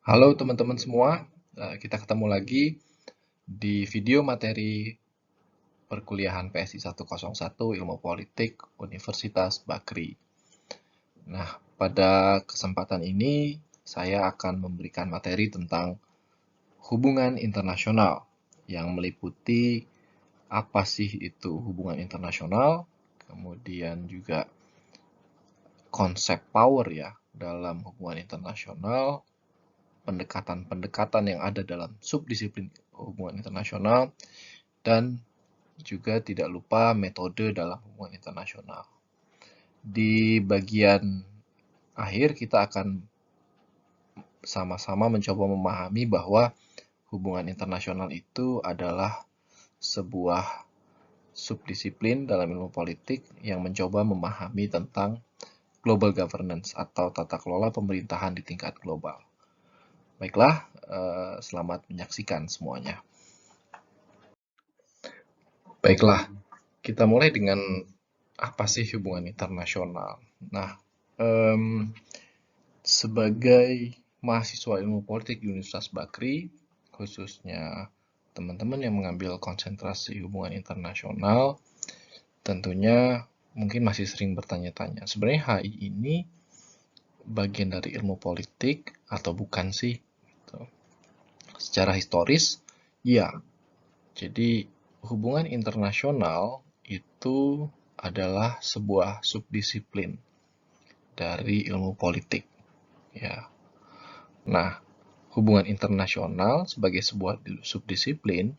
Halo teman-teman semua, kita ketemu lagi di video materi perkuliahan PSI 101 Ilmu Politik Universitas Bakri. Nah, pada kesempatan ini saya akan memberikan materi tentang hubungan internasional yang meliputi apa sih itu hubungan internasional, kemudian juga konsep power ya dalam hubungan internasional, pendekatan-pendekatan yang ada dalam subdisiplin hubungan internasional, dan juga tidak lupa metode dalam hubungan internasional. Di bagian akhir kita akan sama-sama mencoba memahami bahwa hubungan internasional itu adalah sebuah subdisiplin dalam ilmu politik yang mencoba memahami tentang global governance atau tata kelola pemerintahan di tingkat global. Baiklah, selamat menyaksikan semuanya. Baiklah, kita mulai dengan apa sih hubungan internasional. Nah, sebagai mahasiswa ilmu politik di Universitas Bakri, khususnya teman-teman yang mengambil konsentrasi hubungan internasional, tentunya mungkin masih sering bertanya-tanya, sebenarnya HI ini bagian dari ilmu politik atau bukan sih? Secara historis, ya. Jadi hubungan internasional itu adalah sebuah subdisiplin dari ilmu politik. Ya. Nah, hubungan internasional sebagai sebuah subdisiplin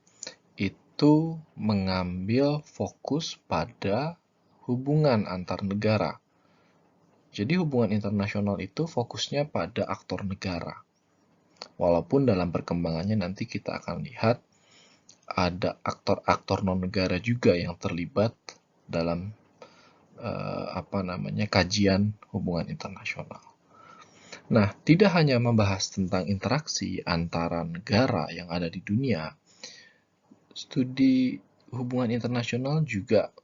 itu mengambil fokus pada hubungan antar negara. Jadi hubungan internasional itu fokusnya pada aktor negara. Walaupun dalam perkembangannya nanti kita akan lihat ada aktor-aktor non-negara juga yang terlibat dalam kajian hubungan internasional. Nah, tidak hanya membahas tentang interaksi antara negara yang ada di dunia, studi hubungan internasional juga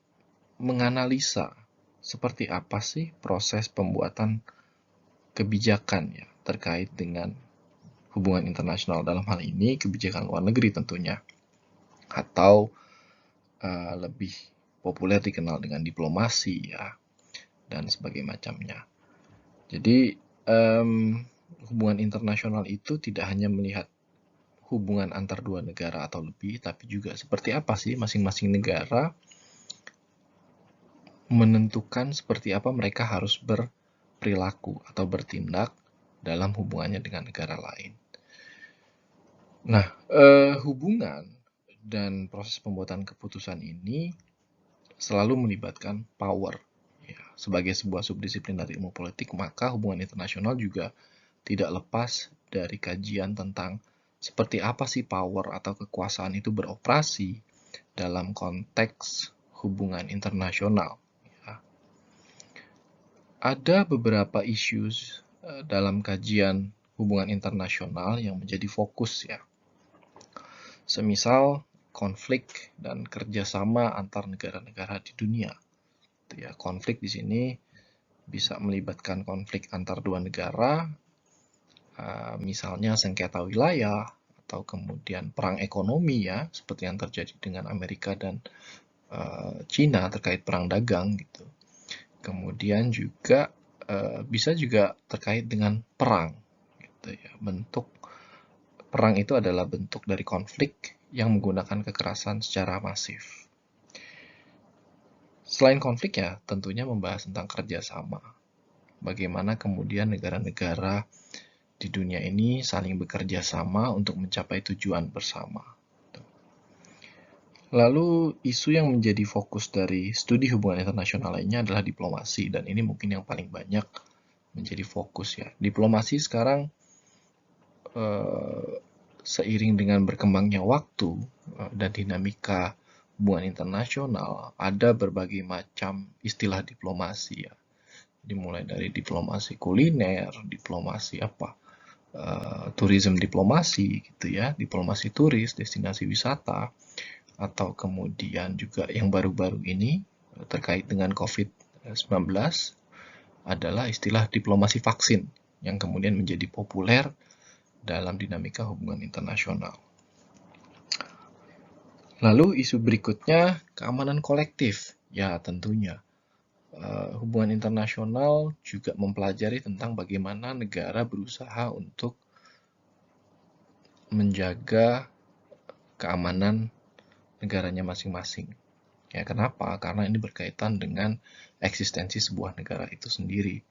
menganalisa seperti apa sih proses pembuatan kebijakan ya terkait dengan hubungan internasional, dalam hal ini kebijakan luar negeri tentunya, atau lebih populer dikenal dengan diplomasi ya, dan sebagainya macamnya. Jadi hubungan internasional itu tidak hanya melihat hubungan antar dua negara atau lebih, tapi juga seperti apa sih masing-masing negara menentukan seperti apa mereka harus berperilaku atau bertindak dalam hubungannya dengan negara lain. Nah, hubungan dan proses pembuatan keputusan ini selalu melibatkan power. Ya, sebagai sebuah subdisiplin dari ilmu politik, maka hubungan internasional juga tidak lepas dari kajian tentang seperti apa sih power atau kekuasaan itu beroperasi dalam konteks hubungan internasional. Ya. Ada beberapa isu dalam kajian hubungan internasional yang menjadi fokus ya. Semisal konflik dan kerjasama antar negara-negara di dunia. Ya, konflik di sini bisa melibatkan konflik antar dua negara, misalnya sengketa wilayah, atau kemudian perang ekonomi ya, seperti yang terjadi dengan Amerika dan Cina terkait perang dagang gitu. Kemudian juga bisa juga terkait dengan perang gitu ya. Bentuk perang itu adalah bentuk dari konflik yang menggunakan kekerasan secara masif. Selain konflik ya, tentunya membahas tentang kerjasama. Bagaimana kemudian negara-negara di dunia ini saling bekerja sama untuk mencapai tujuan bersama. Lalu isu yang menjadi fokus dari studi hubungan internasional lainnya adalah diplomasi, dan ini mungkin yang paling banyak menjadi fokus ya. Diplomasi sekarang seiring dengan berkembangnya waktu dan dinamika hubungan internasional, ada berbagai macam istilah diplomasi ya. Dimulai dari diplomasi kuliner, diplomasi tourism diplomasi gitu ya, diplomasi turis, destinasi wisata, atau kemudian juga yang baru-baru ini terkait dengan COVID-19 adalah istilah diplomasi vaksin yang kemudian menjadi populer dalam dinamika hubungan internasional. Lalu isu berikutnya, keamanan kolektif. Ya, tentunya. Hubungan internasional juga mempelajari tentang bagaimana negara berusaha untuk menjaga keamanan negaranya masing-masing. Ya, kenapa? Karena ini berkaitan dengan eksistensi sebuah negara itu sendiri.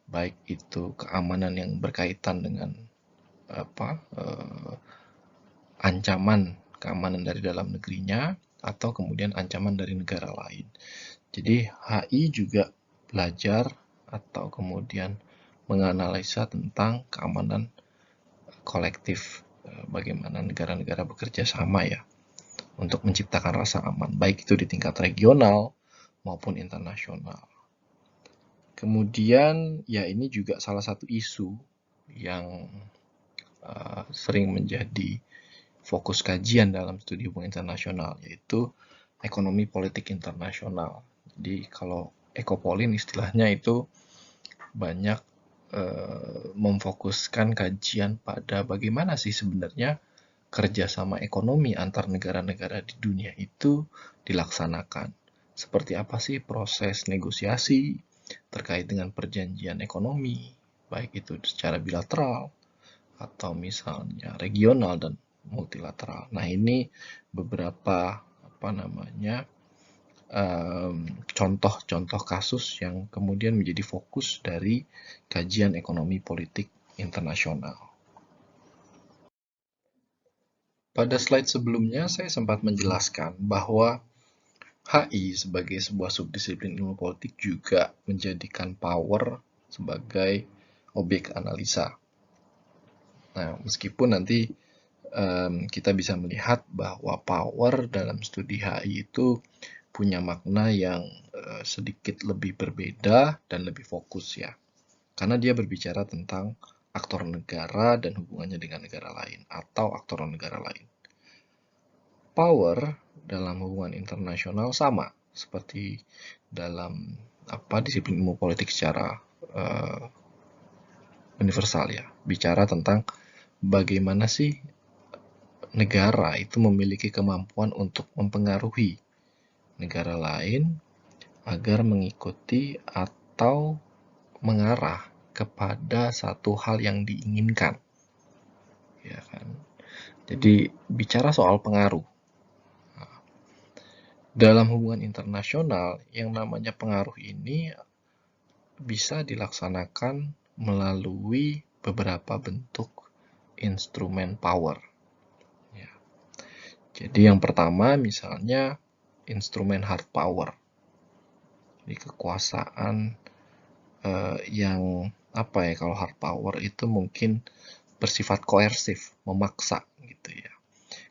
Baik itu keamanan yang berkaitan dengan ancaman keamanan dari dalam negerinya atau kemudian ancaman dari negara lain. Jadi HI juga belajar atau kemudian menganalisa tentang keamanan kolektif, bagaimana negara-negara bekerja sama ya untuk menciptakan rasa aman, baik itu di tingkat regional maupun internasional. Kemudian ya ini juga salah satu isu yang sering menjadi fokus kajian dalam studi hubungan internasional, yaitu ekonomi politik internasional. Jadi kalau ekopolin istilahnya itu banyak memfokuskan kajian pada bagaimana sih sebenarnya kerjasama ekonomi antar negara-negara di dunia itu dilaksanakan. Seperti apa sih proses negosiasi terkait dengan perjanjian ekonomi, baik itu secara bilateral atau misalnya regional dan multilateral. Nah, ini beberapa contoh-contoh kasus yang kemudian menjadi fokus dari kajian ekonomi politik internasional. Pada slide sebelumnya saya sempat menjelaskan bahwa HI sebagai sebuah subdisiplin ilmu politik juga menjadikan power sebagai objek analisa. Nah, meskipun nanti kita bisa melihat bahwa power dalam studi HI itu punya makna yang sedikit lebih berbeda dan lebih fokus ya. Karena dia berbicara tentang aktor negara dan hubungannya dengan negara lain atau aktor negara lain. Power dalam hubungan internasional sama seperti dalam disiplin ilmu politik secara universal ya. Bicara tentang bagaimana sih negara itu memiliki kemampuan untuk mempengaruhi negara lain agar mengikuti atau mengarah kepada satu hal yang diinginkan. Ya kan? Jadi bicara soal pengaruh. Dalam hubungan internasional, yang namanya pengaruh ini bisa dilaksanakan melalui beberapa bentuk instrumen power. Ya. Jadi yang pertama misalnya instrumen hard power. Jadi kekuasaan yang kalau hard power itu mungkin bersifat koersif, memaksa gitu ya.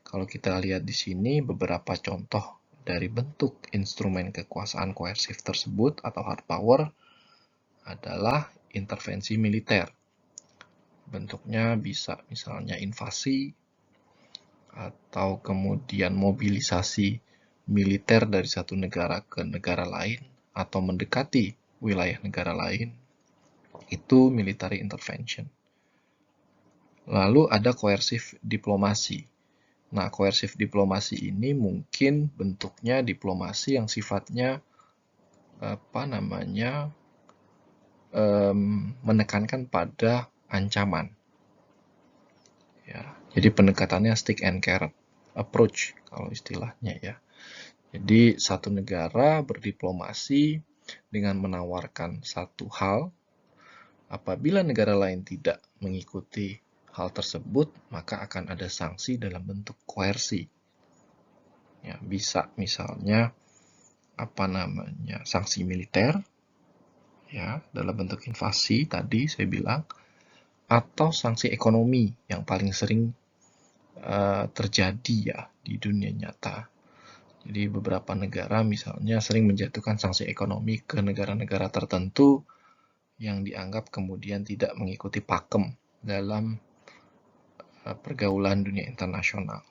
Kalau kita lihat di sini beberapa contoh dari bentuk instrumen kekuasaan koersif tersebut atau hard power adalah intervensi militer. Bentuknya bisa misalnya invasi atau kemudian mobilisasi militer dari satu negara ke negara lain atau mendekati wilayah negara lain. Itu military intervention. Lalu ada coercive diplomasi. Nah, coercive diplomasi ini mungkin bentuknya diplomasi yang sifatnya menekankan pada ancaman. Ya, jadi pendekatannya stick and carrot approach kalau istilahnya ya. Jadi satu negara berdiplomasi dengan menawarkan satu hal. Apabila negara lain tidak mengikuti hal tersebut, maka akan ada sanksi dalam bentuk koersi. Ya, bisa misalnya sanksi militer, ya dalam bentuk invasi tadi saya bilang, atau sanksi ekonomi yang paling sering terjadi ya di dunia nyata. Jadi beberapa negara misalnya sering menjatuhkan sanksi ekonomi ke negara-negara tertentu yang dianggap kemudian tidak mengikuti pakem dalam pergaulan dunia internasional.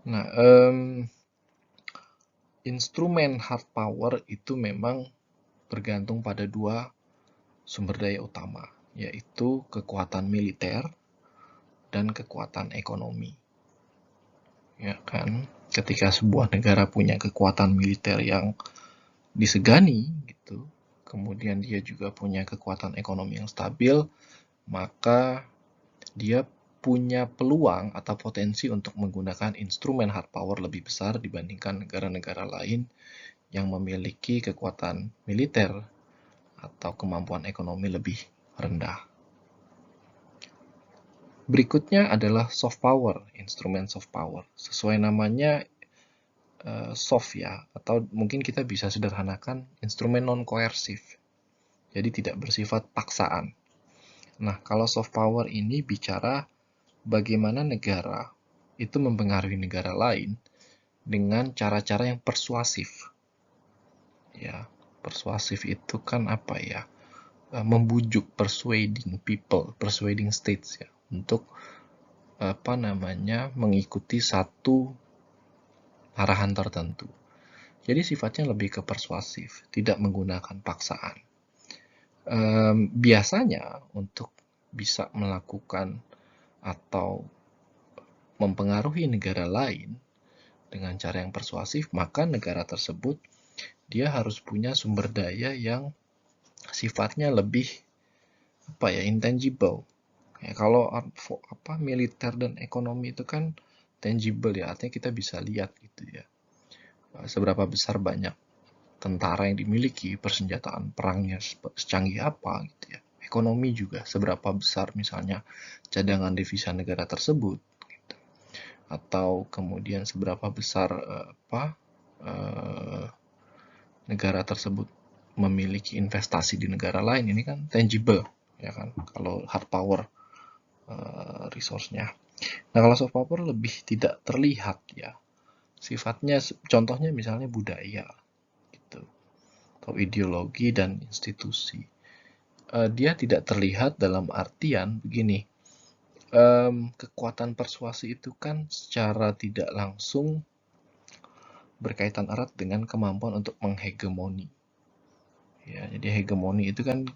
Nah, instrumen hard power itu memang bergantung pada dua sumber daya utama, yaitu kekuatan militer dan kekuatan ekonomi. Ya kan, ketika sebuah negara punya kekuatan militer yang disegani gitu, kemudian dia juga punya kekuatan ekonomi yang stabil, maka dia punya peluang atau potensi untuk menggunakan instrumen hard power lebih besar dibandingkan negara-negara lain yang memiliki kekuatan militer atau kemampuan ekonomi lebih rendah. Berikutnya adalah soft power, instrumen soft power. Sesuai namanya soft ya, atau mungkin kita bisa sederhanakan instrumen non-koersif. Jadi tidak bersifat paksaan. Nah, kalau soft power ini bicara bagaimana negara itu mempengaruhi negara lain dengan cara-cara yang persuasif. Ya, persuasif itu kan apa ya? Membujuk, persuading people, persuading states ya, untuk mengikuti satu arahan tertentu. Jadi sifatnya lebih ke persuasif, tidak menggunakan paksaan. Biasanya untuk bisa melakukan atau mempengaruhi negara lain dengan cara yang persuasif, maka negara tersebut dia harus punya sumber daya yang sifatnya lebih intangible. Ya, kalau militer dan ekonomi itu kan tangible ya, artinya kita bisa lihat gitu ya. Seberapa besar banyak tentara yang dimiliki, persenjataan perangnya secanggih apa gitu ya. Ekonomi juga seberapa besar misalnya cadangan devisa negara tersebut gitu. Atau kemudian seberapa besar negara tersebut memiliki investasi di negara lain, ini kan tangible ya kan, kalau hard power resource-nya. Nah, kalau soft power lebih tidak terlihat ya, sifatnya contohnya misalnya budaya gitu, atau ideologi dan institusi. Dia tidak terlihat dalam artian begini, kekuatan persuasi itu kan secara tidak langsung berkaitan erat dengan kemampuan untuk menghegemoni. Ya, jadi hegemoni itu kan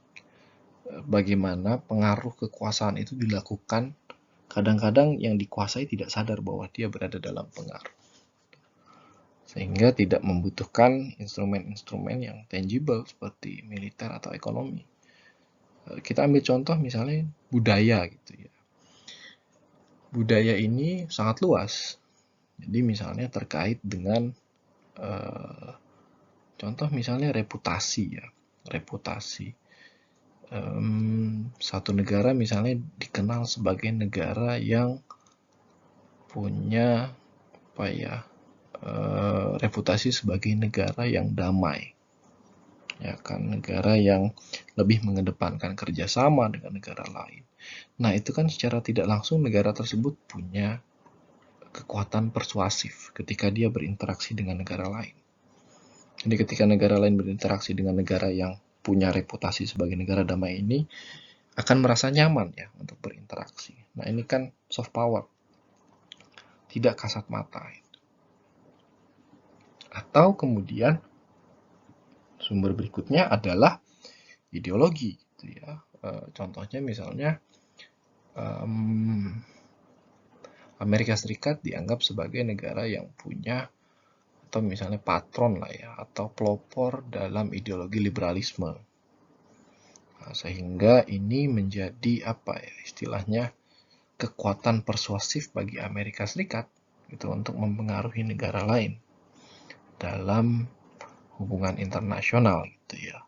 bagaimana pengaruh kekuasaan itu dilakukan, kadang-kadang yang dikuasai tidak sadar bahwa dia berada dalam pengaruh. Sehingga tidak membutuhkan instrumen-instrumen yang tangible seperti militer atau ekonomi. Kita ambil contoh misalnya budaya gitu ya. Budaya ini sangat luas. Jadi misalnya terkait dengan contoh misalnya reputasi ya. Reputasi. Satu negara misalnya dikenal sebagai negara yang punya reputasi sebagai negara yang damai, ya kan, negara yang lebih mengedepankan kerjasama dengan negara lain. Nah, itu kan secara tidak langsung negara tersebut punya kekuatan persuasif ketika dia berinteraksi dengan negara lain. Jadi ketika negara lain berinteraksi dengan negara yang punya reputasi sebagai negara damai ini, akan merasa nyaman ya untuk berinteraksi. Nah, ini kan soft power, tidak kasat mata. Atau kemudian sumber berikutnya adalah ideologi gitu ya. Contohnya misalnya Amerika Serikat dianggap sebagai negara yang punya atau misalnya patron lah ya, atau pelopor dalam ideologi liberalisme. Nah, sehingga ini menjadi istilahnya kekuatan persuasif bagi Amerika Serikat gitu untuk mempengaruhi negara lain dalam hubungan internasional gitu ya.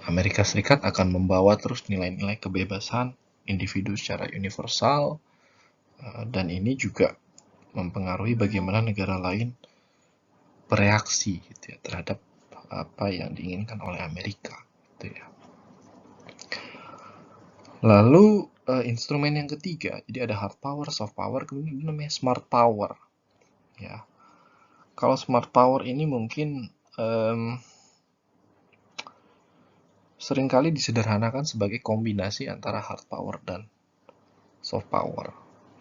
Amerika Serikat akan membawa terus nilai-nilai kebebasan individu secara universal, dan ini juga mempengaruhi bagaimana negara lain bereaksi gitu ya, terhadap apa yang diinginkan oleh Amerika gitu ya. Lalu instrumen yang ketiga, jadi ada hard power, soft power, kemudian namanya smart power ya. Kalau smart power ini mungkin seringkali disederhanakan sebagai kombinasi antara hard power dan soft power.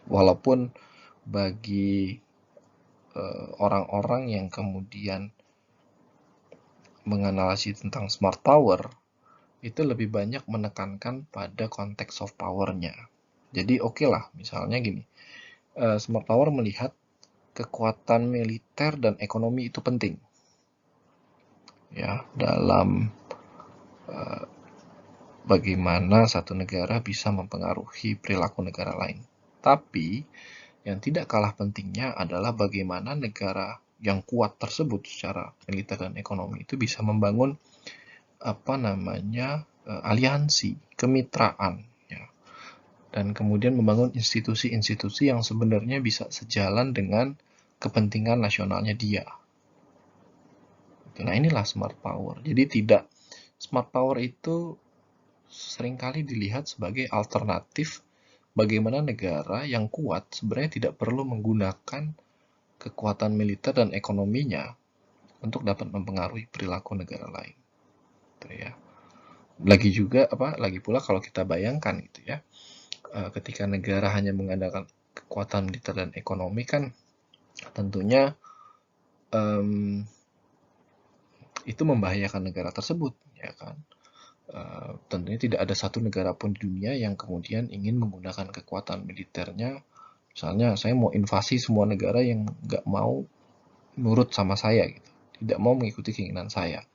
Walaupun bagi orang-orang yang kemudian menganalisis tentang smart power, itu lebih banyak menekankan pada konteks soft power-nya. Jadi oke lah, misalnya gini, smart power melihat kekuatan militer dan ekonomi itu penting, ya, dalam bagaimana satu negara bisa mempengaruhi perilaku negara lain. Tapi yang tidak kalah pentingnya adalah bagaimana negara yang kuat tersebut secara militer dan ekonomi itu bisa membangun aliansi, kemitraan, ya, dan kemudian membangun institusi-institusi yang sebenarnya bisa sejalan dengan kepentingan nasionalnya dia. Nah, inilah smart power. Jadi smart power itu seringkali dilihat sebagai alternatif bagaimana negara yang kuat sebenarnya tidak perlu menggunakan kekuatan militer dan ekonominya untuk dapat mempengaruhi perilaku negara lain. Ya. Lagi pula kalau kita bayangkan gitu ya, ketika negara hanya mengandalkan kekuatan militer dan ekonomi kan tentunya itu membahayakan negara tersebut, ya kan. Tentunya tidak ada satu negara pun di dunia yang kemudian ingin menggunakan kekuatan militernya. Misalnya saya mau invasi semua negara yang nggak mau nurut sama saya, gitu, tidak mau mengikuti keinginan saya.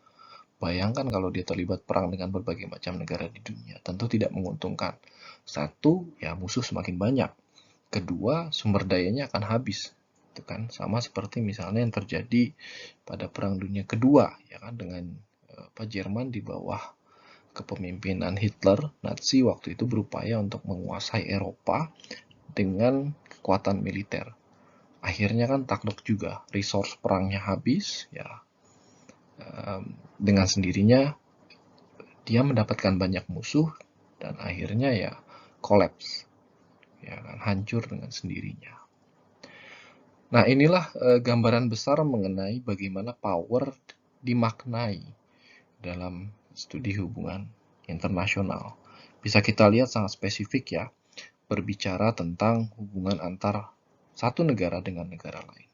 Bayangkan kalau dia terlibat perang dengan berbagai macam negara di dunia, tentu tidak menguntungkan. Satu, ya musuh semakin banyak. Kedua, sumber dayanya akan habis. Itu kan sama seperti misalnya yang terjadi pada Perang Dunia Kedua, ya kan, dengan Jerman di bawah kepemimpinan Hitler, Nazi waktu itu berupaya untuk menguasai Eropa dengan kekuatan militer. Akhirnya kan takluk juga, resource perangnya habis, ya, dengan sendirinya dia mendapatkan banyak musuh dan akhirnya ya collapse, ya kan, hancur dengan sendirinya. Nah, inilah gambaran besar mengenai bagaimana power dimaknai dalam studi hubungan internasional. Bisa kita lihat sangat spesifik ya, berbicara tentang hubungan antar satu negara dengan negara lain.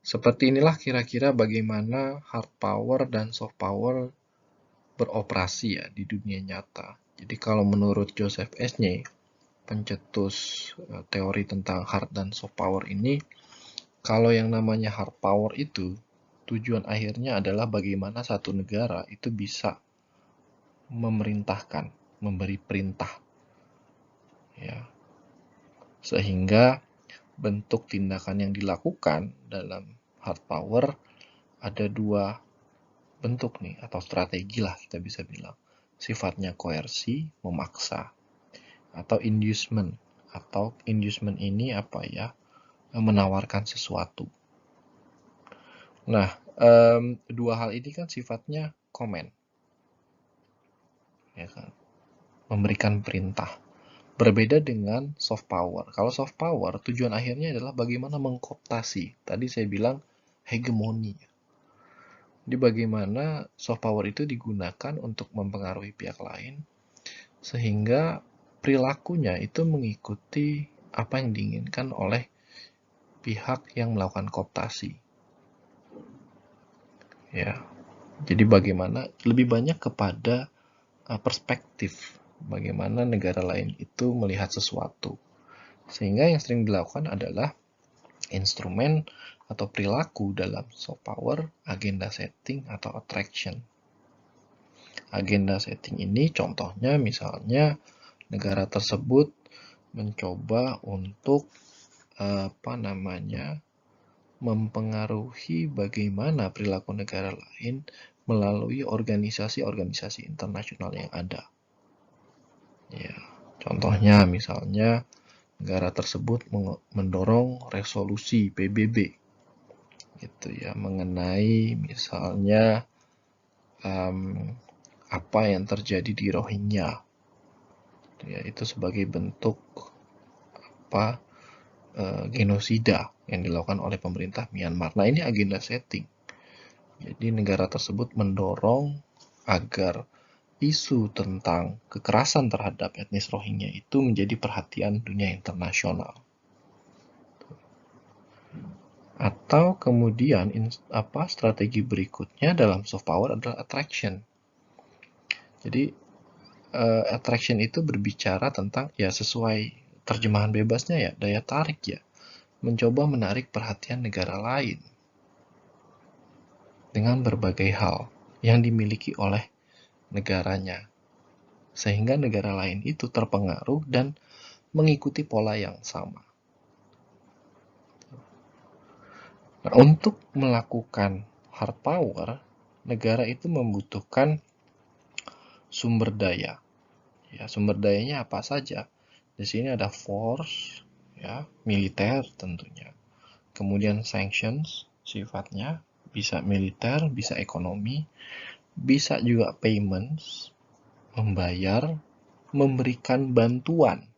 Seperti inilah kira-kira bagaimana hard power dan soft power beroperasi ya di dunia nyata. Jadi kalau menurut Joseph Nye, pencetus teori tentang hard dan soft power ini, kalau yang namanya hard power itu tujuan akhirnya adalah bagaimana satu negara itu bisa memerintahkan, memberi perintah, ya, sehingga bentuk tindakan yang dilakukan dalam hard power ada dua bentuk nih, atau strategi lah kita bisa bilang. Sifatnya koersi, memaksa, atau inducement. Atau inducement ini apa ya? Menawarkan sesuatu. Nah, dua hal ini kan sifatnya command, ya kan? Memberikan perintah. Berbeda dengan soft power. Kalau soft power, tujuan akhirnya adalah bagaimana mengkooptasi. Tadi saya bilang hegemoni. Jadi bagaimana soft power itu digunakan untuk mempengaruhi pihak lain, sehingga perilakunya itu mengikuti apa yang diinginkan oleh pihak yang melakukan kooptasi. Ya, jadi bagaimana lebih banyak kepada perspektif bagaimana negara lain itu melihat sesuatu. Sehingga yang sering dilakukan adalah instrumen atau perilaku dalam soft power, agenda setting atau attraction. Agenda setting ini contohnya misalnya negara tersebut mencoba untuk mempengaruhi bagaimana perilaku negara lain melalui organisasi-organisasi internasional yang ada. Ya, contohnya misalnya negara tersebut mendorong resolusi PBB, gitu ya, mengenai misalnya apa yang terjadi di Rohingya, ya, itu sebagai bentuk genosida yang dilakukan oleh pemerintah Myanmar. Nah, ini agenda setting. Jadi negara tersebut mendorong agar isu tentang kekerasan terhadap etnis Rohingya itu menjadi perhatian dunia internasional. Atau kemudian strategi berikutnya dalam soft power adalah attraction. Jadi attraction itu berbicara tentang ya sesuai terjemahan bebasnya ya daya tarik ya, mencoba menarik perhatian negara lain dengan berbagai hal yang dimiliki oleh negaranya, sehingga negara lain itu terpengaruh dan mengikuti pola yang sama. Nah, untuk melakukan hard power, negara itu membutuhkan sumber daya. Ya, sumber dayanya apa saja? Di sini ada force, ya, militer tentunya. Kemudian sanctions, sifatnya bisa militer, bisa ekonomi, bisa juga payments, membayar, memberikan bantuan.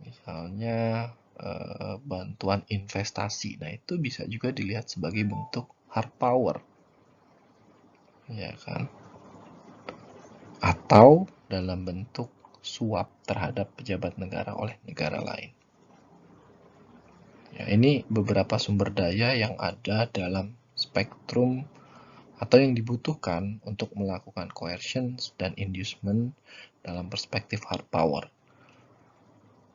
Misalnya bantuan investasi. Nah, itu bisa juga dilihat sebagai bentuk hard power. Ya kan? Atau dalam bentuk suap terhadap pejabat negara oleh negara lain. Ya, ini beberapa sumber daya yang ada dalam spektrum atau yang dibutuhkan untuk melakukan coercion dan inducement dalam perspektif hard power.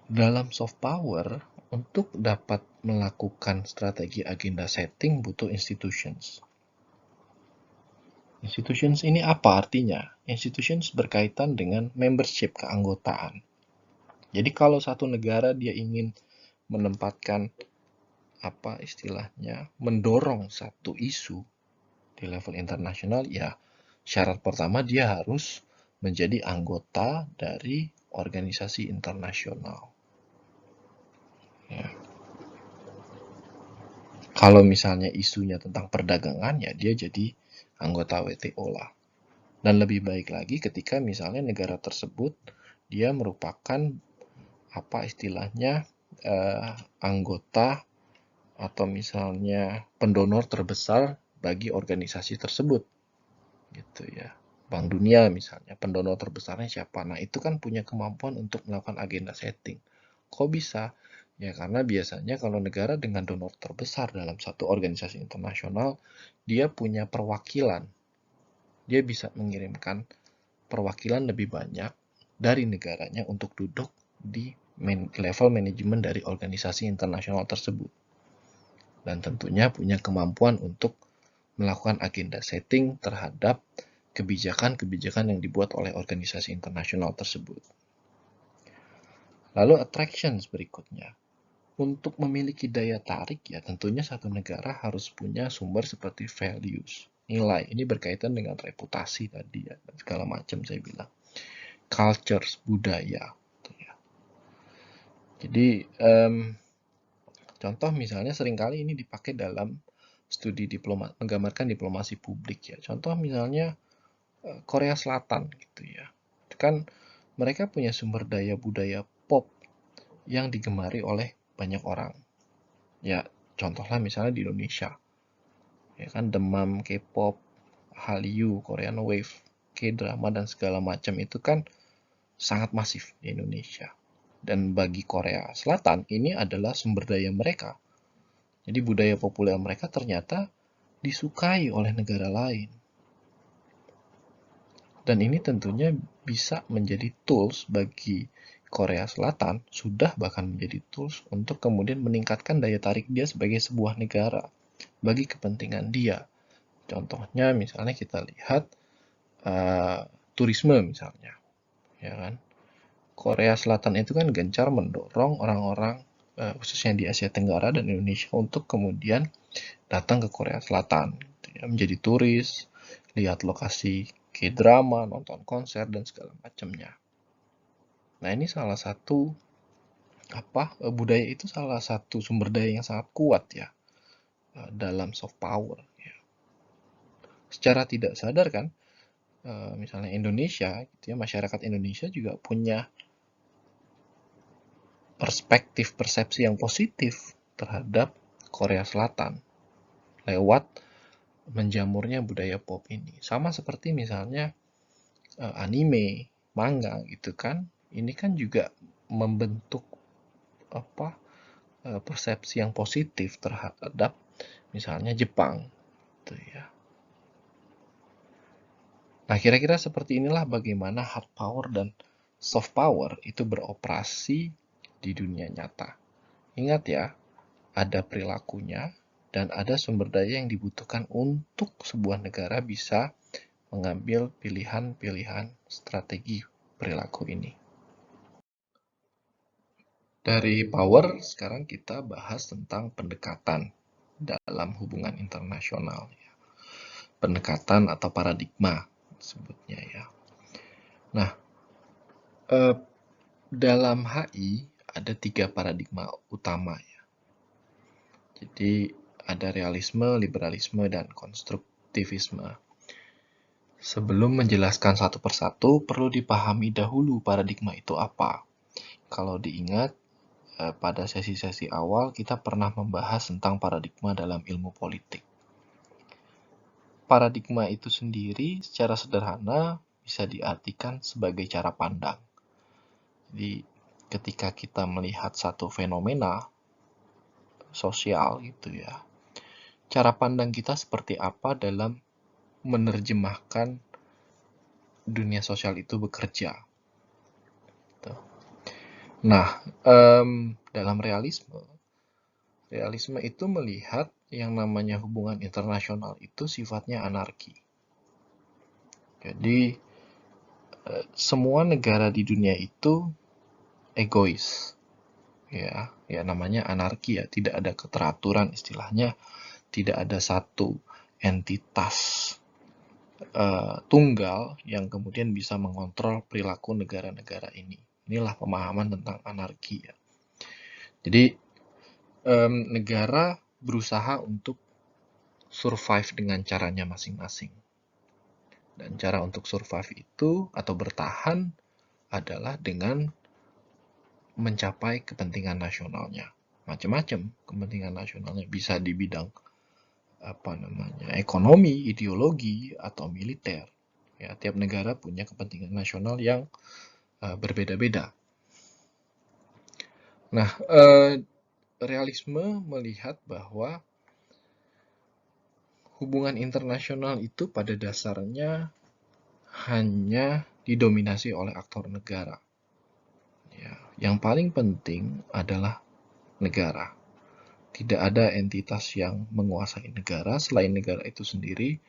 Dalam soft power, untuk dapat melakukan strategi agenda setting butuh institutions. Institutions ini apa artinya? Institutions berkaitan dengan membership, keanggotaan. Jadi kalau satu negara dia ingin menempatkan mendorong satu isu di level internasional, ya syarat pertama dia harus menjadi anggota dari organisasi internasional. Ya. Kalau misalnya isunya tentang perdagangan, ya dia jadi anggota WTO lah. Dan lebih baik lagi ketika misalnya negara tersebut dia merupakan anggota atau misalnya pendonor terbesar bagi organisasi tersebut, gitu ya. Bank Dunia misalnya, pendonor terbesarnya siapa? Nah, itu kan punya kemampuan untuk melakukan agenda setting. Kok bisa? Ya, karena biasanya kalau negara dengan donor terbesar dalam satu organisasi internasional, dia punya perwakilan. Dia bisa mengirimkan perwakilan lebih banyak dari negaranya untuk duduk di level manajemen dari organisasi internasional tersebut. Dan tentunya punya kemampuan untuk melakukan agenda setting terhadap kebijakan-kebijakan yang dibuat oleh organisasi internasional tersebut. Lalu attractions berikutnya. Untuk memiliki daya tarik, ya tentunya satu negara harus punya sumber seperti values, nilai. Ini berkaitan dengan reputasi tadi ya, dan segala macam saya bilang. Cultures, budaya. Jadi, contoh misalnya seringkali ini dipakai dalam studi menggambarkan diplomasi publik ya. Contoh misalnya Korea Selatan gitu ya. Kan mereka punya sumber daya budaya pop yang digemari oleh banyak orang. Ya, contohlah misalnya di Indonesia. Ya kan demam K-pop, Hallyu, Korean Wave, K-drama dan segala macam itu kan sangat masif di Indonesia. Dan bagi Korea Selatan ini adalah sumber daya mereka. Jadi budaya populer mereka ternyata disukai oleh negara lain. Dan ini tentunya bisa menjadi tools bagi Korea Selatan, sudah bahkan menjadi tools untuk kemudian meningkatkan daya tarik dia sebagai sebuah negara bagi kepentingan dia. Contohnya misalnya kita lihat turisme misalnya, ya kan? Korea Selatan itu kan gencar mendorong orang-orang khususnya di Asia Tenggara dan Indonesia untuk kemudian datang ke Korea Selatan, gitu ya, menjadi turis, lihat lokasi K-drama, nonton konser dan segala macamnya. Nah, ini salah satu budaya itu salah satu sumber daya yang sangat kuat ya dalam soft power. Ya. Secara tidak sadar kan, misalnya Indonesia, gitu ya, masyarakat Indonesia juga punya perspektif persepsi yang positif terhadap Korea Selatan lewat menjamurnya budaya pop ini. Sama seperti misalnya anime, manga gitu kan. Ini kan juga membentuk persepsi yang positif terhadap misalnya Jepang, gitu ya. Nah, kira-kira seperti inilah bagaimana hard power dan soft power itu beroperasi di dunia nyata. Ingat ya, ada perilakunya dan ada sumber daya yang dibutuhkan untuk sebuah negara bisa mengambil pilihan-pilihan strategi perilaku ini. Dari power, sekarang kita bahas tentang pendekatan dalam hubungan internasional. Pendekatan atau paradigma sebutnya ya. Nah, dalam HI ada 3 paradigma utama ya. Jadi ada realisme, liberalisme, dan konstruktivisme. Sebelum menjelaskan satu persatu, perlu dipahami dahulu paradigma itu apa. Kalau diingat, pada sesi-sesi awal kita pernah membahas tentang paradigma dalam ilmu politik. Paradigma itu sendiri secara sederhana bisa diartikan sebagai cara pandang. Jadi ketika kita melihat satu fenomena sosial gitu ya, cara pandang kita seperti apa dalam menerjemahkan dunia sosial itu bekerja. Nah, dalam realisme itu melihat yang namanya hubungan internasional itu sifatnya anarki. Jadi, semua negara di dunia itu egois. Ya namanya anarki ya, tidak ada keteraturan istilahnya, tidak ada satu entitas tunggal yang kemudian bisa mengontrol perilaku negara-negara ini. Inilah pemahaman tentang anarki ya. Jadi negara berusaha untuk survive dengan caranya masing-masing. Dan cara untuk survive itu atau bertahan adalah dengan mencapai kepentingan nasionalnya. Macam-macam kepentingan nasionalnya, bisa di bidang ekonomi, ideologi, atau militer. Ya, tiap negara punya kepentingan nasional yang berbeda-beda. Nah, realisme melihat bahwa hubungan internasional itu pada dasarnya hanya didominasi oleh aktor negara. Ya, yang paling penting adalah negara. Tidak ada entitas yang menguasai negara selain negara itu sendiri,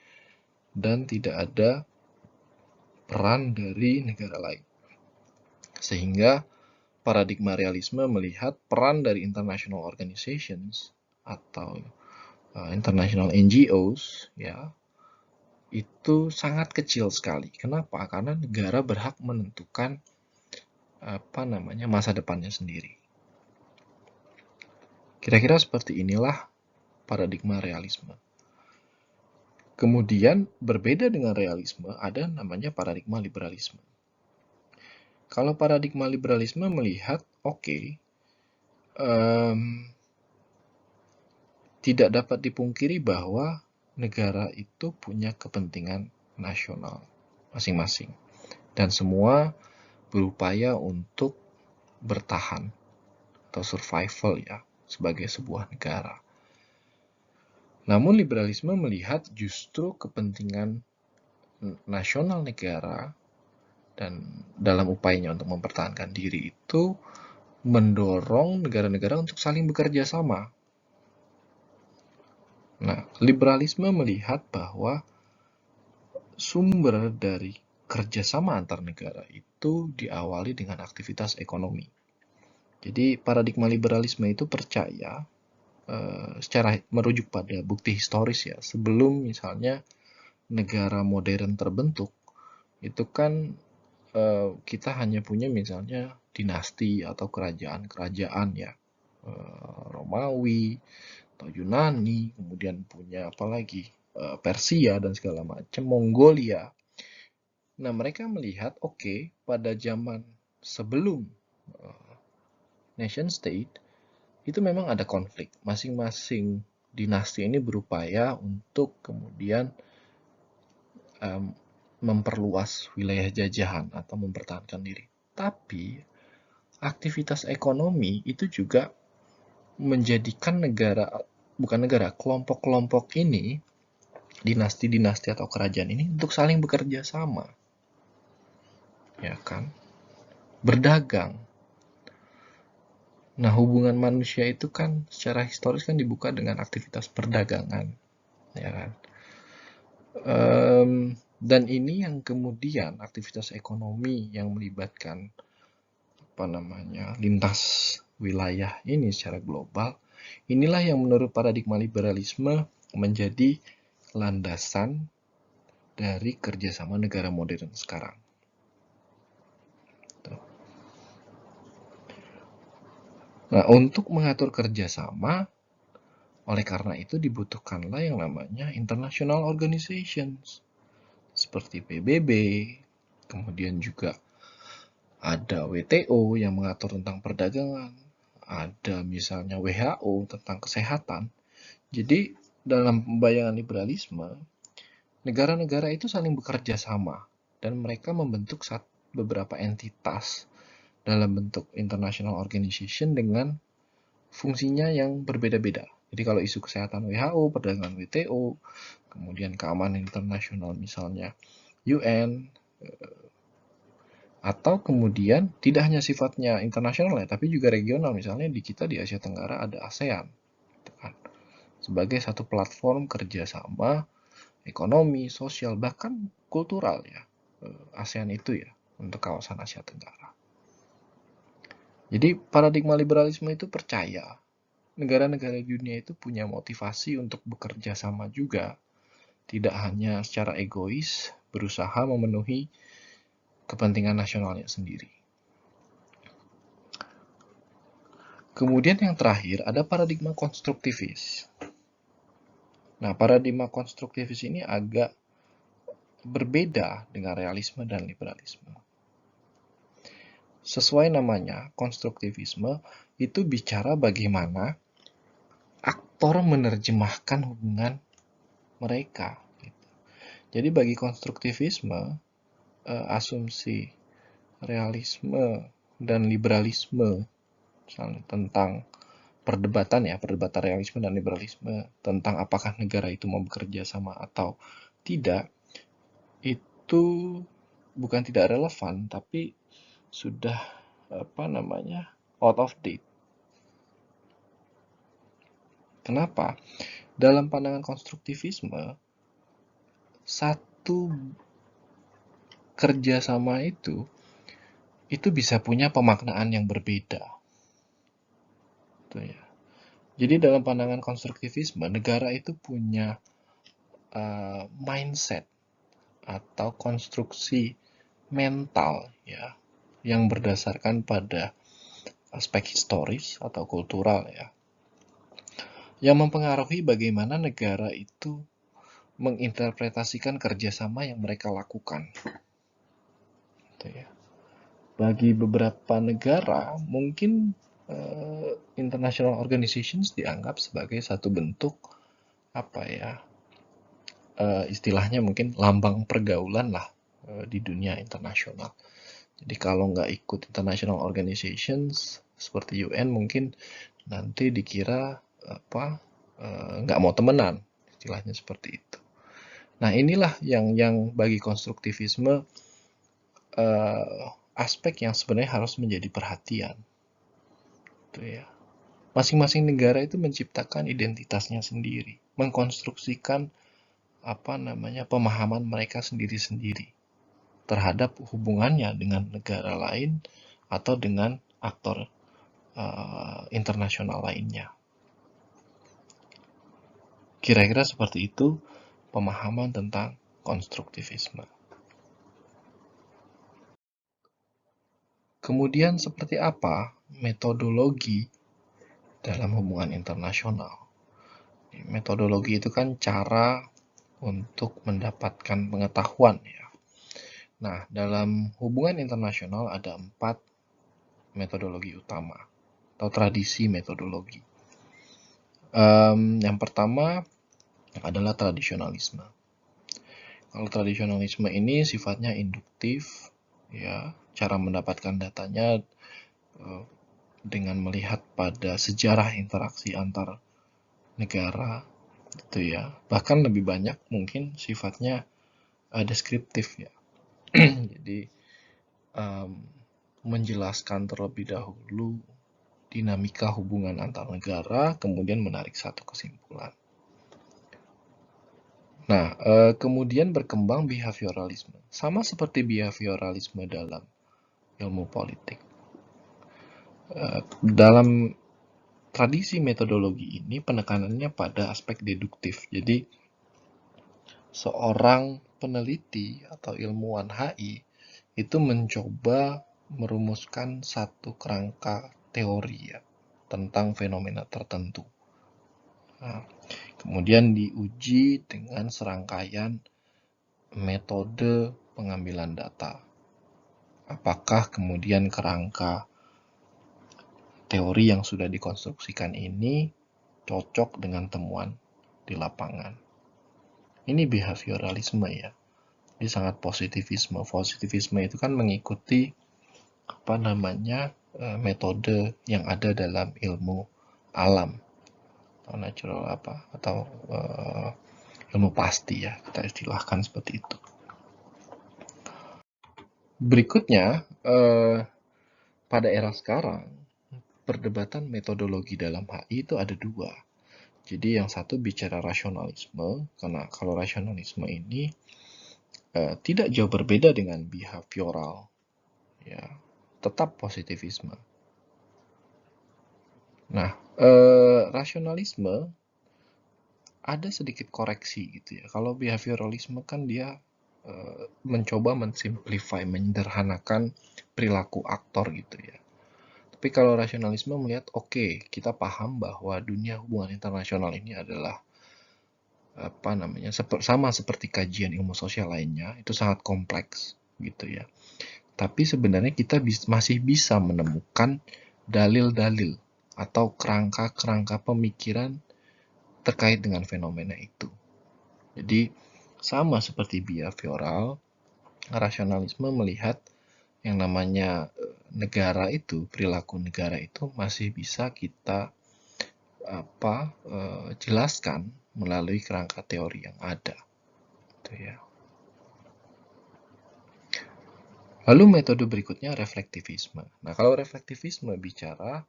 dan tidak ada peran dari negara lain. Sehingga paradigma realisme melihat peran dari international organizations atau international NGOs ya, itu sangat kecil sekali. Kenapa? Karena negara berhak menentukan masa depannya sendiri. Kira-kira seperti inilah paradigma realisme. Kemudian berbeda dengan realisme ada namanya paradigma liberalisme. Kalau paradigma liberalisme melihat tidak dapat dipungkiri bahwa negara itu punya kepentingan nasional masing-masing dan semua berupaya untuk bertahan atau survival ya sebagai sebuah negara. Namun liberalisme melihat justru kepentingan nasional negara dan dalam upayanya untuk mempertahankan diri itu mendorong negara-negara untuk saling bekerja sama. Nah, liberalisme melihat bahwa sumber dari kerjasama antar negara itu diawali dengan aktivitas ekonomi. Jadi paradigma liberalisme itu percaya secara merujuk pada bukti historis ya, sebelum misalnya negara modern terbentuk, itu kan kita hanya punya misalnya dinasti atau kerajaan-kerajaan ya, Romawi atau Yunani, kemudian punya apalagi Persia dan segala macam, Mongolia. Nah, mereka melihat pada zaman sebelum nation state itu memang ada konflik. Masing-masing dinasti ini berupaya untuk kemudian memperluas wilayah jajahan atau mempertahankan diri. Tapi aktivitas ekonomi itu juga menjadikan kelompok-kelompok ini, dinasti-dinasti atau kerajaan ini untuk saling bekerja sama, ya kan? Berdagang. Nah, hubungan manusia itu kan secara historis kan dibuka dengan aktivitas perdagangan, ya kan? Dan ini yang kemudian aktivitas ekonomi yang melibatkan lintas wilayah ini secara global, inilah yang menurut paradigma liberalisme menjadi landasan dari kerjasama negara modern sekarang. Nah, untuk mengatur kerjasama, oleh karena itu dibutuhkanlah yang namanya international organizations, seperti PBB, kemudian juga ada WTO yang mengatur tentang perdagangan, ada misalnya WHO tentang kesehatan. Jadi dalam bayangan liberalisme, negara-negara itu saling bekerja sama dan mereka membentuk beberapa entitas dalam bentuk international organization dengan fungsinya yang berbeda-beda. Jadi kalau isu kesehatan WHO, perdagangan WTO, kemudian keamanan internasional misalnya UN, atau kemudian tidak hanya sifatnya internasional ya, tapi juga regional. Misalnya di kita di Asia Tenggara ada ASEAN, gitu kan, sebagai satu platform kerjasama ekonomi, sosial, bahkan kultural ya, ASEAN itu ya, untuk kawasan Asia Tenggara. Jadi paradigma liberalisme itu percaya negara-negara dunia itu punya motivasi untuk bekerja sama juga, tidak hanya secara egois berusaha memenuhi kepentingan nasionalnya sendiri. Kemudian yang terakhir ada paradigma konstruktivis. Nah, paradigma konstruktivis ini agak berbeda dengan realisme dan liberalisme. Sesuai namanya, konstruktivisme itu bicara bagaimana aktor menerjemahkan hubungan mereka. Jadi bagi konstruktivisme, asumsi realisme dan liberalisme tentang perdebatan realisme dan liberalisme tentang apakah negara itu mau bekerja sama atau tidak, itu bukan tidak relevan, tapi sudah out of date. Kenapa? Dalam pandangan konstruktivisme, satu kerjasama itu bisa punya pemaknaan yang berbeda. Itu ya. Jadi dalam pandangan konstruktivisme, negara itu punya mindset atau konstruksi mental ya, yang berdasarkan pada aspek historis atau kultural ya, yang mempengaruhi bagaimana negara itu menginterpretasikan kerjasama yang mereka lakukan. Itu ya. Bagi beberapa negara, mungkin international organizations dianggap sebagai satu bentuk istilahnya mungkin lambang pergaulan lah di dunia internasional. Jadi kalau nggak ikut international organizations seperti UN, mungkin nanti dikira nggak mau temenan, istilahnya seperti itu. Nah, inilah yang bagi konstruktivisme aspek yang sebenarnya harus menjadi perhatian. Itu ya. Masing-masing negara itu menciptakan identitasnya sendiri, mengkonstruksikan pemahaman mereka sendiri-sendiri terhadap hubungannya dengan negara lain atau dengan aktor internasional lainnya. Kira-kira seperti itu pemahaman tentang konstruktivisme. Kemudian seperti apa metodologi dalam hubungan internasional? Metodologi itu kan cara untuk mendapatkan pengetahuan ya. Nah, dalam hubungan internasional ada 4 metodologi utama atau tradisi metodologi. Yang pertama adalah tradisionalisme. Kalau tradisionalisme ini sifatnya induktif, ya, cara mendapatkan datanya dengan melihat pada sejarah interaksi antar negara, gitu ya. Bahkan lebih banyak mungkin sifatnya deskriptif ya. Jadi menjelaskan terlebih dahulu dinamika hubungan antar negara, kemudian menarik satu kesimpulan. Nah, kemudian berkembang behavioralisme. Sama seperti behavioralisme dalam ilmu politik. Dalam tradisi metodologi ini penekanannya pada aspek deduktif. Jadi, seorang peneliti atau ilmuwan HI itu mencoba merumuskan satu kerangka teori ya, tentang fenomena tertentu. Nah, kemudian diuji dengan serangkaian metode pengambilan data. Apakah kemudian kerangka teori yang sudah dikonstruksikan ini cocok dengan temuan di lapangan? Ini behavioralisme ya. Ini sangat positivisme. Positivisme itu kan mengikuti metode yang ada dalam ilmu alam atau natural atau ilmu pasti ya, kita istilahkan seperti itu. Berikutnya, pada era sekarang perdebatan metodologi dalam HI itu ada dua. Jadi yang satu bicara rasionalisme, karena kalau rasionalisme ini tidak jauh berbeda dengan behavioral, ya, tetap positivisme. Nah, rasionalisme ada sedikit koreksi gitu ya. Kalau behavioralisme kan dia mencoba mensimplify, menyederhanakan perilaku aktor gitu ya. Tapi kalau rasionalisme melihat, oke, kita paham bahwa dunia hubungan internasional ini adalah sama seperti kajian ilmu sosial lainnya, itu sangat kompleks gitu ya. Tapi sebenarnya kita masih bisa menemukan dalil-dalil atau kerangka-kerangka pemikiran terkait dengan fenomena itu. Jadi sama seperti behavioral, rasionalisme melihat yang namanya negara itu, perilaku negara itu masih bisa kita jelaskan melalui kerangka teori yang ada. Gitu ya. Lalu metode berikutnya reflektivisme. Nah, kalau reflektivisme bicara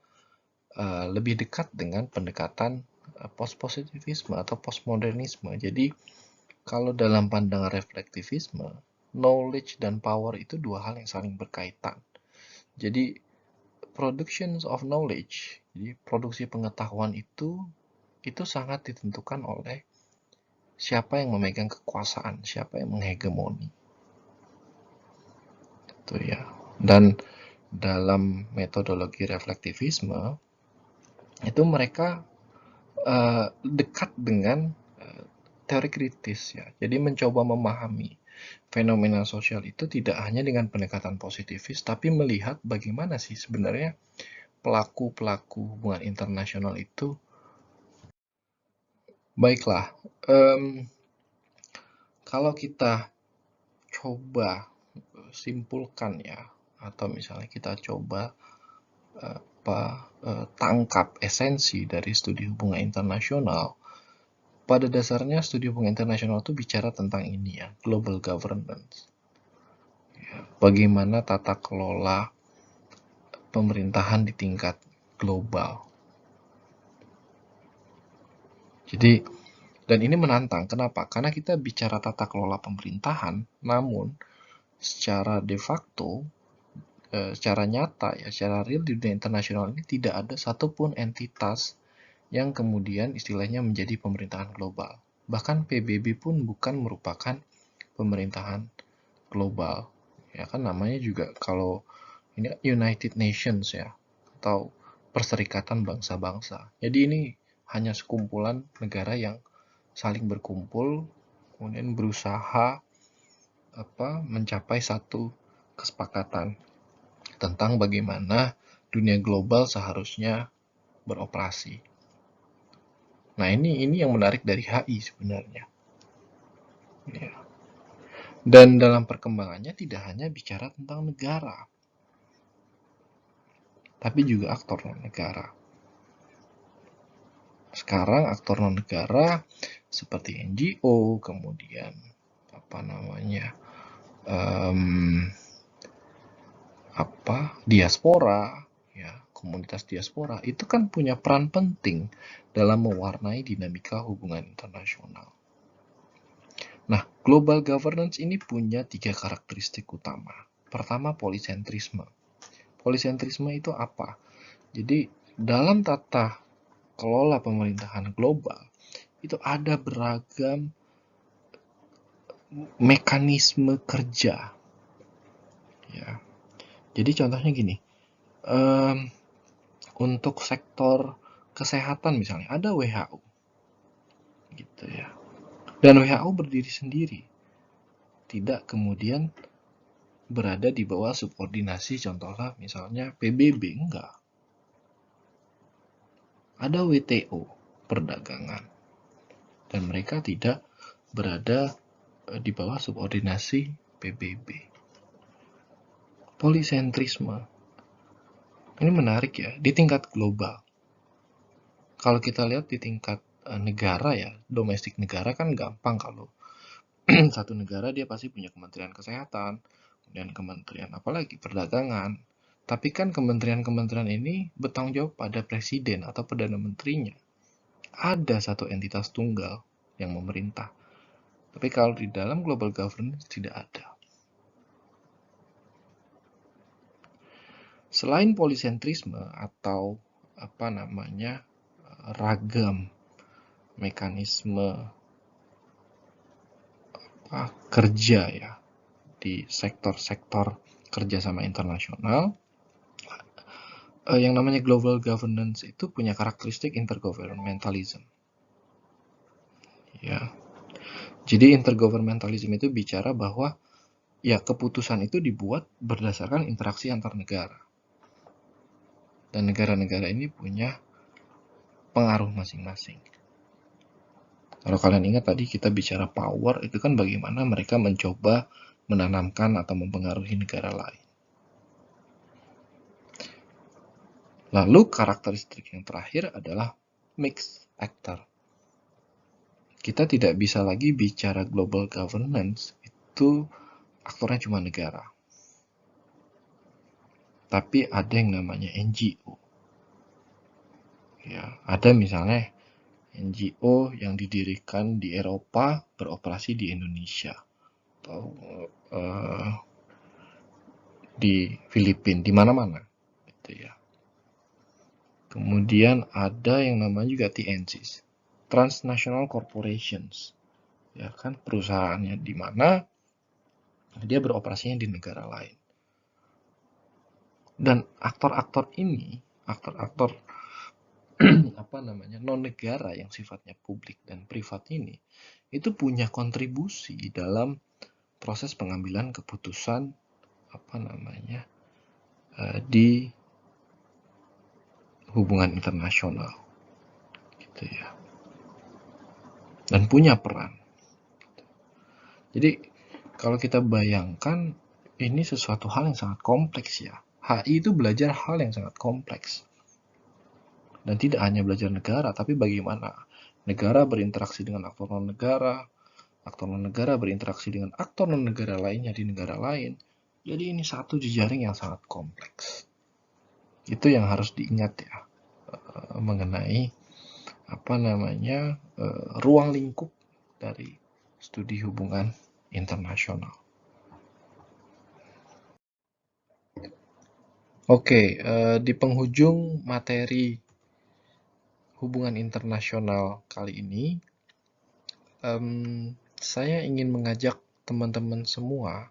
lebih dekat dengan pendekatan post-positivisme atau postmodernisme. Jadi, kalau dalam pandangan reflektivisme, knowledge dan power itu dua hal yang saling berkaitan. Jadi, production of knowledge, jadi produksi pengetahuan itu sangat ditentukan oleh siapa yang memegang kekuasaan, siapa yang menghegemoni. Itu ya. Dan dalam metodologi reflektivisme itu mereka dekat dengan teori kritis ya. Jadi mencoba memahami fenomena sosial itu tidak hanya dengan pendekatan positivis, tapi melihat bagaimana sih sebenarnya pelaku-pelaku hubungan internasional itu. Baiklah, kalau kita coba simpulkan ya, atau misalnya kita coba tangkap esensi dari studi hubungan internasional, pada dasarnya studi hubungan internasional itu bicara tentang ini ya, global governance. Ya, bagaimana tata kelola pemerintahan di tingkat global. Jadi, dan ini menantang. Kenapa? Karena kita bicara tata kelola pemerintahan, namun secara de facto, secara nyata ya, secara real di dunia internasional ini tidak ada satupun entitas yang kemudian istilahnya menjadi pemerintahan global. Bahkan PBB pun bukan merupakan pemerintahan global. Ya kan namanya juga kalau ini United Nations ya, atau Perserikatan Bangsa-Bangsa. Jadi ini hanya sekumpulan negara yang saling berkumpul, kemudian berusaha mencapai satu kesepakatan tentang bagaimana dunia global seharusnya beroperasi. Nah, ini yang menarik dari HI sebenarnya. Ya. Dan dalam perkembangannya tidak hanya bicara tentang negara. tapi juga aktor non-negara. Sekarang aktor non-negara seperti NGO, kemudian diaspora, ya, komunitas diaspora itu kan punya peran penting dalam mewarnai dinamika hubungan internasional. Nah, global governance ini punya 3 karakteristik utama. Pertama, polisentrisme. Polisentrisme itu apa? Jadi, dalam tata kelola pemerintahan global, itu ada beragam mekanisme kerja. Ya. Jadi contohnya gini, untuk sektor kesehatan misalnya ada WHO, gitu ya. Dan WHO berdiri sendiri, tidak kemudian berada di bawah subordinasi, contohnya misalnya PBB, enggak. Ada WTO, perdagangan, dan mereka tidak berada di bawah subordinasi PBB. Polisentrisme. Ini menarik ya, di tingkat global. Kalau kita lihat di tingkat negara ya, domestik negara kan gampang kalau satu negara dia pasti punya kementerian kesehatan, kemudian kementerian apalagi perdagangan. Tapi kan kementerian-kementerian ini bertanggung jawab pada presiden atau perdana menterinya. Ada satu entitas tunggal yang memerintah. Tapi kalau di dalam global governance tidak ada. Selain polisentrisme atau ragam mekanisme kerja ya di sektor-sektor kerjasama internasional, yang namanya global governance itu punya karakteristik intergovernmentalism. Ya, jadi intergovernmentalism itu bicara bahwa ya keputusan itu dibuat berdasarkan interaksi antar negara, dan negara-negara ini punya pengaruh masing-masing. Kalau kalian ingat tadi kita bicara power, itu kan bagaimana mereka mencoba menanamkan atau mempengaruhi negara lain. Lalu karakteristik yang terakhir adalah mixed actor. Kita tidak bisa lagi bicara global governance, itu aktornya cuma negara. Tapi ada yang namanya NGO. Ya, ada misalnya NGO yang didirikan di Eropa beroperasi di Indonesia atau di Filipina, di mana-mana, gitu ya. Kemudian ada yang namanya juga TNCs, Transnational Corporations, ya kan, perusahaannya di mana dia beroperasinya di negara lain. Dan aktor-aktor ini, aktor-aktor non-negara yang sifatnya publik dan privat ini, itu punya kontribusi dalam proses pengambilan keputusan di hubungan internasional, gitu ya, dan punya peran. Jadi kalau kita bayangkan ini sesuatu hal yang sangat kompleks ya. HI itu belajar hal yang sangat kompleks. Dan tidak hanya belajar negara, tapi bagaimana negara berinteraksi dengan aktor non-negara berinteraksi dengan aktor non-negara lainnya di negara lain. Jadi ini satu jejaring yang sangat kompleks. Itu yang harus diingat ya, mengenai ruang lingkup dari studi hubungan internasional. Oke, di penghujung materi hubungan internasional kali ini, saya ingin mengajak teman-teman semua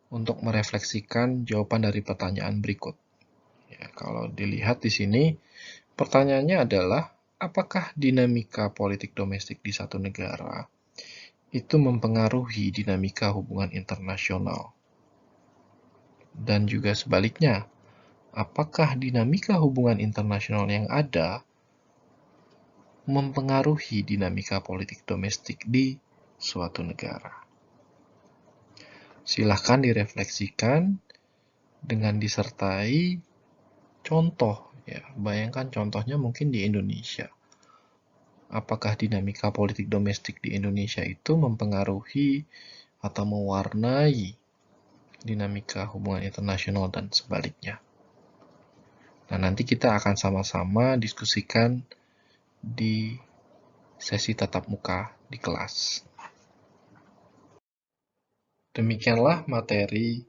untuk merefleksikan jawaban dari pertanyaan berikut. Ya, kalau dilihat di sini, pertanyaannya adalah, apakah dinamika politik domestik di satu negara itu mempengaruhi dinamika hubungan internasional? Dan juga sebaliknya, apakah dinamika hubungan internasional yang ada mempengaruhi dinamika politik domestik di suatu negara? Silahkan direfleksikan dengan disertai Contoh, ya, bayangkan contohnya mungkin di Indonesia. Apakah dinamika politik domestik di Indonesia itu mempengaruhi atau mewarnai dinamika hubungan internasional dan sebaliknya? Nah, nanti kita akan sama-sama diskusikan di sesi tatap muka di kelas. Demikianlah materi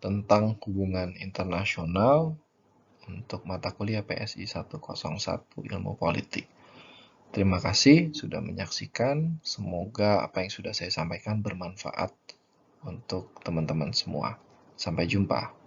tentang hubungan internasional untuk mata kuliah PSI 101 Ilmu Politik. Terima kasih sudah menyaksikan. Semoga apa yang sudah saya sampaikan bermanfaat untuk teman-teman semua. Sampai jumpa.